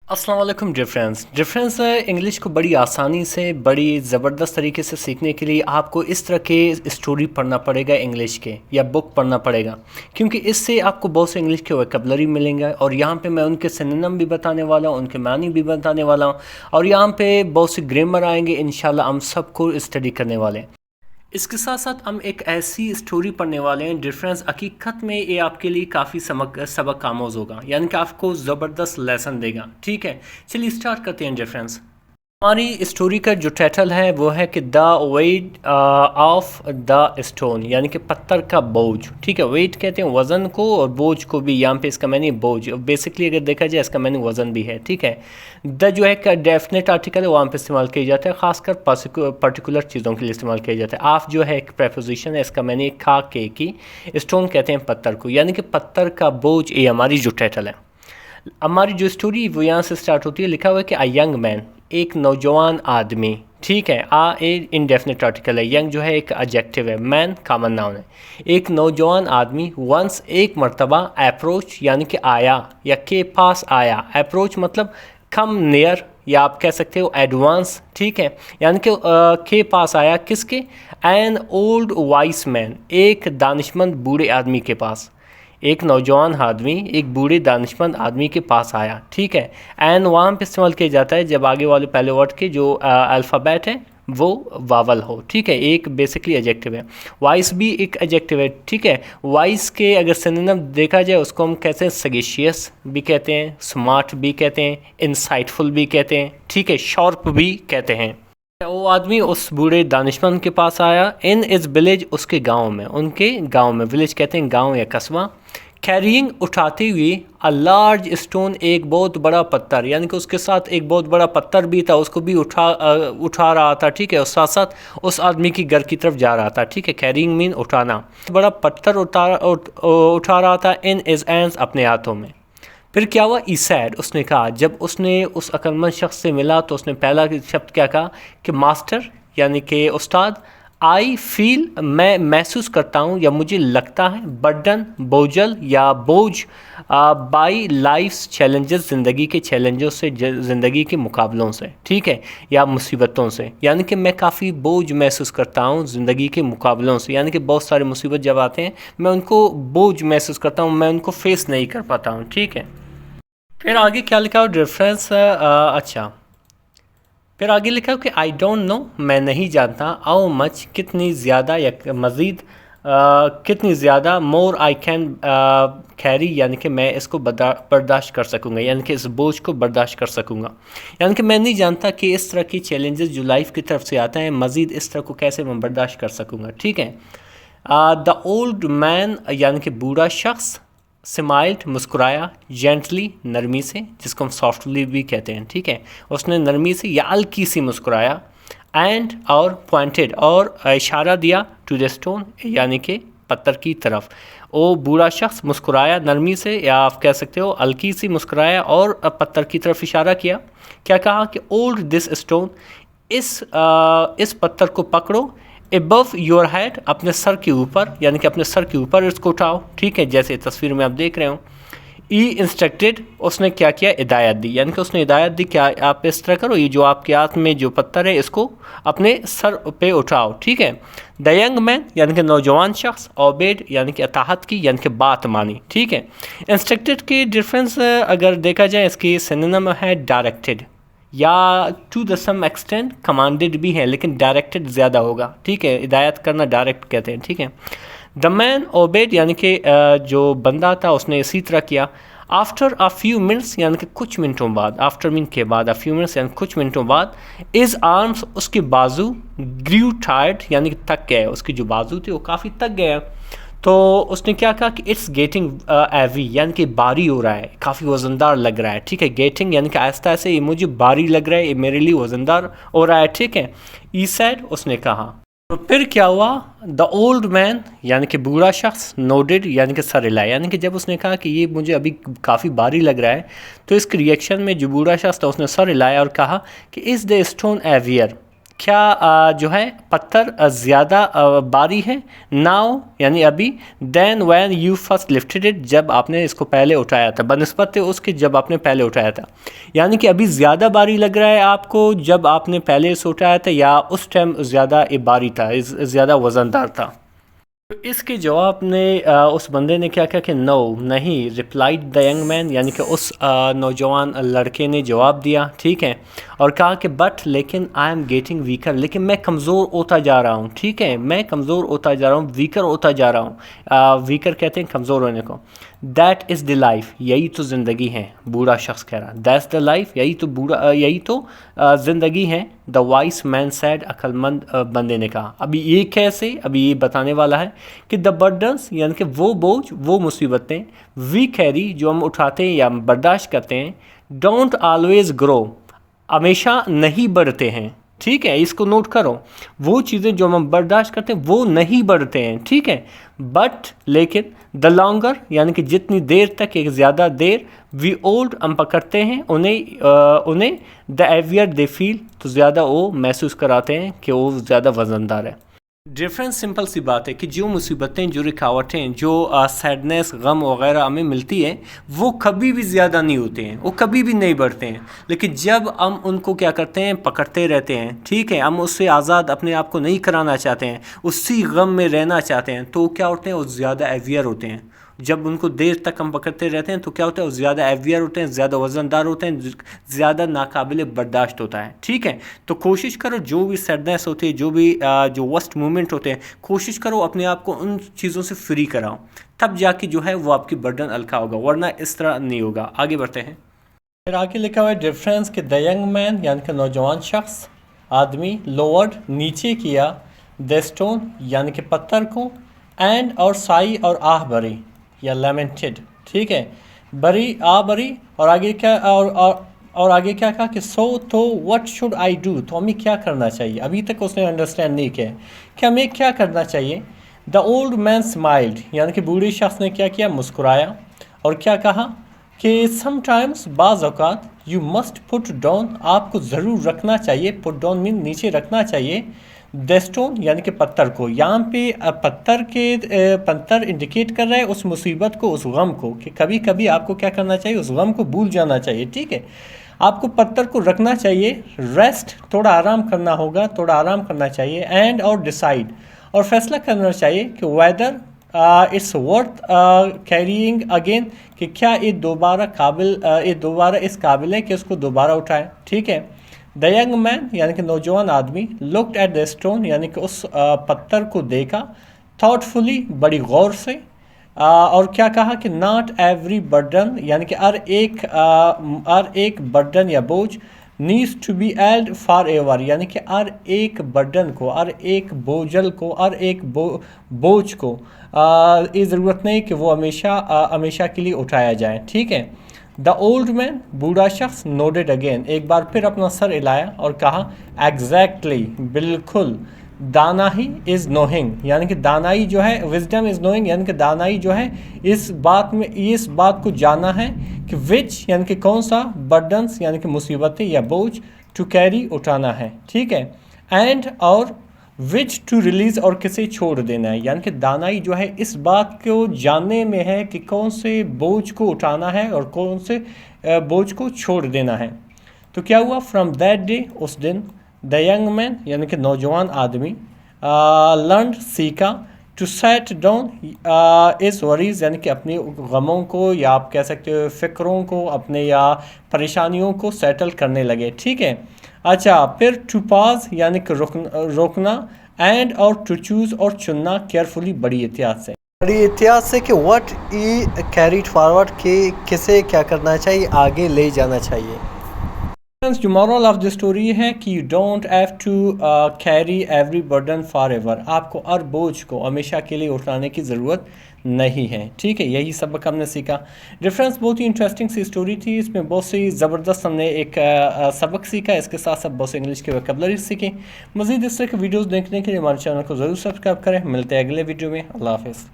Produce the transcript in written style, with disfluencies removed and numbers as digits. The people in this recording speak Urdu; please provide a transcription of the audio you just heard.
السلام علیکم ڈفرینس انگلش کو بڑی آسانی سے بڑی زبردست طریقے سے سیکھنے کے لیے آپ کو اس طرح کے اسٹوری پڑھنا پڑے گا انگلش کے یا بک پڑھنا پڑے گا، کیونکہ اس سے آپ کو بہت سے انگلش کے ویکیبلری ملیں گا، اور یہاں پہ میں ان کے سنونیم بھی بتانے والا ہوں، ان کے معنی بھی بتانے والا ہوں، اور یہاں پہ بہت سے گرامر آئیں گے انشاءاللہ ہم سب کو اسٹڈی کرنے والے ہیں۔ اس کے ساتھ ساتھ ہم ایک ایسی اسٹوری پڑھنے والے ہیں ڈفرینس حقیقت میں یہ آپ کے لیے کافی سبق آموز ہوگا، یعنی کہ آپ کو زبردست لیسن دے گا۔ ٹھیک ہے، چلیے اسٹارٹ کرتے ہیں ڈفرینس۔ ہماری اسٹوری کا جو ٹائٹل ہے وہ ہے کہ دا ویٹ آف دا اسٹون، یعنی کہ پتھر کا بوجھ۔ ٹھیک ہے، ویٹ کہتے ہیں وزن کو، اور بوجھ کو بھی، یہاں پہ اس کا معنی بوجھ بیسکلی اگر دیکھا جائے اس کا معنی وزن بھی ہے۔ ٹھیک ہے، دا جو ہے ڈیفینیٹ آرٹیکل ہے، وہاں پہ استعمال کیا جاتا ہے، خاص کر پرٹیکولر چیزوں کے لیے استعمال کیا جاتا ہے۔ آف جو ہے ایک پریپوزیشن ہے، اس کا معنی کھا کے کی، اسٹون کہتے ہیں پتھر کو، یعنی کہ پتھر کا بوجھ، یہ ہماری جو ٹائٹل ہے۔ ہماری جو اسٹوری وہ یہاں سے سٹارٹ ہوتی ہے، لکھا ہوا ہے کہ اے ینگ مین، ایک نوجوان آدمی۔ ٹھیک ہے، انڈیفینٹ آرٹیکل ہے، ینگ جو ہے ایک ایڈجیکٹو ہے، مین کامن ناؤن ہے۔ ایک نوجوان آدمی ونس ایک مرتبہ اپروچ یعنی کہ آیا یا کے پاس آیا، اپروچ مطلب کم نیئر، یا آپ کہہ سکتے ہو ایڈوانس۔ ٹھیک ہے، یعنی کہ کے پاس آیا، کس کے؟ این اولڈ وائس مین، ایک دانشمند بوڑھے آدمی کے پاس۔ ایک نوجوان آدمی ایک بوڑھے دانشمند آدمی کے پاس آیا۔ ٹھیک ہے، این وہاں پہ استعمال کیا جاتا ہے جب آگے والے پہلے ورڈ کے جو الفابیٹ ہے وہ واول ہو۔ ٹھیک ہے، ایک بیسکلی ایڈجیکٹو ہے۔ وائس بھی ایک ایڈجیکٹو ہے۔ ٹھیک ہے، وائس کے اگر سنونیم دیکھا جائے اس کو ہم کہتے ہیں سگیشیس بھی کہتے ہیں، اسمارٹ بھی کہتے ہیں، انسائٹفل بھی کہتے ہیں، ٹھیک ہے، شارپ بھی کہتے ہیں۔ وہ آدمی اس بوڑھے دانشمند کے پاس آیا، ان از ولیج، اس کے گاؤں میں، ان کے گاؤں میں، ولیج کہتے ہیں گاؤں یا قصبہ، کیرینگ اٹھاتے ہوئے، اے لارج اسٹون، ایک بہت بڑا پتھر، یعنی کہ اس کے ساتھ ایک بہت بڑا پتھر بھی تھا، اس کو بھی اٹھا رہا تھا۔ ٹھیک ہے، اور ساتھ ساتھ اس آدمی کی گھر کی طرف جا رہا تھا۔ ٹھیک ہے، کیرینگ مین اٹھانا، بڑا پتھر اٹھا رہا تھا، ان از ہینڈز، اپنے ہاتھوں میں۔ پھر کیا ہوا؟ ای سیڈ، اس نے کہا، جب اس نے اس عقلمند شخص سے ملا تو اس نے پہلا شبد کیا کہا کہ ماسٹر، یعنی کہ استاد، آئی فیل، میں محسوس کرتا ہوں یا مجھے لگتا ہے، برڈن، بوجھل یا بوجھ، بائی لائفس چیلنجز، زندگی کے چیلنجوں سے، زندگی کے مقابلوں سے، ٹھیک ہے، یا مصیبتوں سے، یعنی کہ میں کافی بوجھ محسوس کرتا ہوں زندگی کے مقابلوں سے، یعنی کہ بہت سارے مصیبت جب آتے ہیں میں ان کو بوجھ محسوس کرتا ہوں، میں ان کو فیس نہیں کر پاتا ہوں۔ ٹھیک ہے، پھر آگے کیا لکھا ہو ریفرنس؟ اچھا، پھر آگے لکھا ہو کہ آئی ڈونٹ نو، میں نہیں جانتا، ہاؤ مچ، کتنی زیادہ یا مزید، کتنی زیادہ، مور آئی کین کیری، یعنی کہ میں اس کو برداشت کر سکوں گا، یعنی کہ اس بوجھ کو برداشت کر سکوں گا، یعنی کہ میں نہیں جانتا کہ اس طرح کی چیلنجز جو لائف کی طرف سے آتے ہیں مزید اس طرح کو کیسے میں برداشت کر سکوں گا۔ ٹھیک ہے، دا اولڈ مین، یعنی کہ بوڑھا شخص، سمائلڈ، مسکرایا، جینٹلی، نرمی سے، جس کو ہم سافٹلی بھی کہتے ہیں۔ ٹھیک ہے، اس نے نرمی سے یا ہلکی سی مسکرایا، اینڈ، اور پوائنٹڈ، اور اشارہ دیا، ٹو دا اسٹون، یعنی کہ پتھر کی طرف۔ وہ بوڑھا شخص مسکرایا نرمی سے، یا آپ کہہ سکتے ہو ہلکی سی مسکرایا اور پتھر کی طرف اشارہ کیا۔ کیا کہا کہ اولڈ دس اسٹون، اس پتھر کو پکڑو، ابو یور ہیڈ، اپنے سر کے اوپر، یعنی کہ اپنے سر کے اوپر اس کو اٹھاؤ۔ ٹھیک ہے، جیسے تصویر میں آپ دیکھ رہے ہوں۔ ای انسٹرکٹڈ، اس نے کیا کیا؟ ہدایت دی، یعنی کہ اس نے ہدایت دی کہ آپ اس طرح کرو، یہ جو آپ کے ہاتھ میں جو پتھر ہے اس کو اپنے سر پہ اٹھاؤ۔ ٹھیک ہے، دا ینگ مین، یعنی کہ نوجوان شخص، اوبیڈ، یعنی کہ اطاعت کی، یعنی کہ بات مانی۔ ٹھیک ہے، انسٹرکٹڈ کی ڈفرینس اگر دیکھا جائے، اس کی سینونیم ہے ڈائریکٹڈ، یا ٹو دا سم ایکسٹینٹ کمانڈڈ بھی ہے، لیکن ڈائریکٹڈ زیادہ ہوگا۔ ٹھیک ہے، ہدایت کرنا ڈائریکٹ کہتے ہیں۔ ٹھیک ہے، دا مین اوبیڈ، یعنی کہ جو بندہ تھا اس نے اسی طرح کیا۔ آفٹر اے فیو منٹس، یعنی کہ کچھ منٹوں بعد، آفٹر مین کے بعد، اے فیو منٹس یعنی کچھ منٹوں بعد، از آرمس، اس کے بازو، گریو ٹائرڈ، یعنی کہ تھک گئے، اس کے جو بازو تھے وہ کافی تھک گئے، تو اس نے کیا کہا کہ اٹس گیٹنگ ایوی، یعنی کہ بھاری ہو رہا ہے، کافی وزندار لگ رہا ہے۔ ٹھیک ہے، گیٹنگ یعنی کہ آہستہ آہستہ یہ مجھے بھاری لگ رہا ہے، یہ میرے لیے وزندار ہو رہا ہے۔ ٹھیک ہے، ای سیڈ، اس نے کہا۔ تو پھر کیا ہوا؟ دا اولڈ مین، یعنی کہ بوڑھا شخص، نوڈڈ، یعنی کہ سر ہلایا، یعنی کہ جب اس نے کہا کہ یہ مجھے ابھی کافی بھاری لگ رہا ہے، تو اس کے ریئیکشن میں جو بوڑھا شخص تھا اس نے سر ہلایا اور کہا کہ از دا اسٹون ایویئر، کیا جو ہے پتھر زیادہ باری ہے؟ ناؤ یعنی ابھی، then when you first lifted it جب آپ نے اس کو پہلے اٹھایا تھا، بنسبت اس کے جب آپ نے پہلے اٹھایا تھا، یعنی کہ ابھی زیادہ باری لگ رہا ہے آپ کو جب آپ نے پہلے اسے اٹھایا تھا، یا اس ٹائم زیادہ باری تھا، زیادہ وزندار تھا؟ تو اس کے جواب نے اس بندے نے کیا کہا کہ نو نہیں، ریپلائڈ دا ینگ مین، یعنی کہ اس نوجوان لڑکے نے جواب دیا، ٹھیک ہے، اور کہا کہ بٹ لیکن آئی ایم گیٹنگ ویکر، لیکن میں کمزور ہوتا جا رہا ہوں، ٹھیک ہے، میں کمزور ہوتا جا رہا ہوں، ویکر ہوتا جا رہا ہوں، ویکر کہتے ہیں کمزور ہونے کو. دیٹ از دی لائف، یہی تو زندگی ہے، بوڑھا شخص کہہ رہا، دیٹس دا لائف، یہی تو زندگی ہے. دا وائس مین سیڈ، عقل مند بندے نے کہا. ابھی یہ کیسے، ابھی یہ بتانے والا ہے کہ دا برڈنس یعنی کہ وہ بوجھ، وہ مصیبتیں، وی کیری جو ہم اٹھاتے ہیں یا برداشت کرتے ہیں، ڈونٹ آلویز گرو ہمیشہ نہیں بڑھتے ہیں، ٹھیک ہے، اس کو نوٹ کرو، وہ چیزیں جو ہم برداشت کرتے ہیں وہ نہیں بڑھتے ہیں، ٹھیک ہے، بٹ لیکن دا لانگر یعنی کہ جتنی دیر تک، ایک زیادہ دیر، وی اولڈ ہم پکڑتے ہیں انہیں دا ایویئر دے فیل تو زیادہ وہ محسوس کراتے ہیں کہ وہ زیادہ وزندار ہے. ڈفرینس سمپل سی بات ہے کہ جو مصیبتیں، جو رکاوٹیں، جو سیڈنس، غم وغیرہ ہمیں ملتی ہیں، وہ کبھی بھی زیادہ نہیں ہوتے ہیں، وہ کبھی بھی نہیں بڑھتے ہیں، لیکن جب ہم ان کو کیا کرتے ہیں، پکڑتے رہتے ہیں، ٹھیک ہے، ہم اس سے آزاد اپنے آپ کو نہیں کرانا چاہتے ہیں، اسی غم میں رہنا چاہتے ہیں، تو کیا ہوتے ہیں، وہ زیادہ ایویئر ہوتے ہیں. جب ان کو دیر تک ہم پکڑتے رہتے ہیں تو کیا ہوتا ہے، وہ زیادہ ایویئر ہوتے ہیں، زیادہ وزندار ہوتے ہیں، زیادہ ناقابل برداشت ہوتا ہے، ٹھیک ہے. تو کوشش کرو جو بھی سیڈنس ہوتی ہے، جو ورسٹ مومنٹ ہوتے ہیں، کوشش کرو اپنے آپ کو ان چیزوں سے فری کراؤ، تب جا کے جو ہے وہ آپ کی برڈن ہلکا ہوگا، ورنہ اس طرح نہیں ہوگا. آگے بڑھتے ہیں. پھر آگے لکھا ہوا ہے ڈفرینس کہ دا ینگ مین یعنی کہ نوجوان شخص، آدمی، لوورڈ نیچے کیا، دا اسٹون یعنی کہ پتھر کو، اینڈ اور سائی اور آہ بری یا لیمنٹڈ، ٹھیک ہے، بری آ بری، اور آگے کیا اور آگے کیا کہا کہ سو تو وٹ شوڈ آئی ڈو، تو ہمیں کیا کرنا چاہیے. ابھی تک اس نے انڈرسٹینڈ نہیں کیا کہ ہمیں کیا کرنا چاہیے. دا اولڈ مین اسمائلڈ یعنی کہ بوڑھے شخص نے کیا کیا، مسکرایا، اور کیا کہا کہ سم ٹائمس بعض اوقات، یو مسٹ پٹ ڈاؤن آپ کو ضرور رکھنا چاہیے، پٹ ڈاؤن مین نیچے رکھنا چاہیے، دا اسٹون یعنی کہ پتھر کو. یہاں پہ پتھر انڈیکیٹ کر رہا ہے اس مصیبت کو، اس غم کو، کہ کبھی کبھی آپ کو کیا کرنا چاہیے، اس غم کو بھول جانا چاہیے، ٹھیک ہے، آپ کو پتھر کو رکھنا چاہیے، ریسٹ تھوڑا آرام کرنا ہوگا، تھوڑا آرام کرنا چاہیے، اینڈ اور ڈیسائیڈ اور فیصلہ کرنا چاہیے کہ whether it's worth carrying again, کہ کیا یہ دوبارہ اس قابل ہے کہ اس کو دوبارہ اٹھائے، ٹھیک ہے. دا ینگ مین یعنی کہ نوجوان آدمی، لکڈ ایٹ دا اسٹون یعنی کہ اس پتھر کو دیکھا، تھاٹ فلی بڑی غور سے، اور کیا کہا کہ ناٹ ایوری برڈن یعنی کہ ہر ایک برڈن یا بوجھ، needs to be held for ever یعنی کہ ہر ایک برڈن کو، ہر ایک بوجھل کو، ہر ایک بوجھ کو یہ ضرورت نہیں کہ وہ ہمیشہ کے لیے اٹھایا جائے، ٹھیک ہے. دا اولڈ مین بوڑھا شخص، نوڈڈ اگین ایک بار پھر اپنا سر ہلایا اور کہا ایگزیکٹلی بالکل، دانا ہی از نوئنگ یعنی کہ دانائی جو ہے، وزڈم از نوئنگ یعنی کہ دانائی جو ہے اس بات کو جانا ہے کہ وچ یعنی کہ کون سا، برڈنس یعنی کہ مصیبتیں یا بوجھ، ٹو کیری اٹھانا ہے، ٹھیک ہے، اینڈ اور وچ ٹو ریلیز اور کسے چھوڑ دینا ہے، یعنی کہ دانائی جو ہے اس بات کو جاننے میں ہے کہ کون سے بوجھ کو اٹھانا ہے اور کون سے بوجھ کو چھوڑ دینا ہے. تو کیا ہوا، فرام دیٹ ڈے اس دن، دا ینگ مین یعنی کہ نوجوان آدمی، لرنڈ سیکھا، to set down his worries یعنی کہ اپنے غموں کو، یا آپ کہہ سکتے ہو فکروں کو، اپنے یا پریشانیوں کو سیٹل کرنے لگے، ٹھیک ہے. اچھا، پھر ٹو پاز یعنی کہ روکنا، اینڈ اور ٹو چوز اور چننا، کیئرفلی بڑی احتیاط سے کہ واٹ ای کیریڈ فارورڈ، کہ کسے کیا کرنا چاہیے، آگے لے جانا چاہیے. جو مورل آف دا اسٹوری ہے کہ you don't have to carry every burden forever, آپ کو ہر بوجھ کو ہمیشہ کے لیے اٹھانے کی ضرورت نہیں ہے، ٹھیک ہے. یہی سبق ہم نے سیکھا. ڈفرینس بہت ہی انٹرسٹنگ سی اسٹوری تھی، اس میں بہت سی زبردست ہم نے ایک سبق سیکھا، اس کے ساتھ ساتھ بہت سے انگلش کے ویکیبلری سیکھیں. مزید اس طرح کے ویڈیوز دیکھنے کے لیے ہمارے چینل کو ضرور سبسکرائب کریں. ملتے ہیں اگلے ویڈیو میں. اللہ حافظ.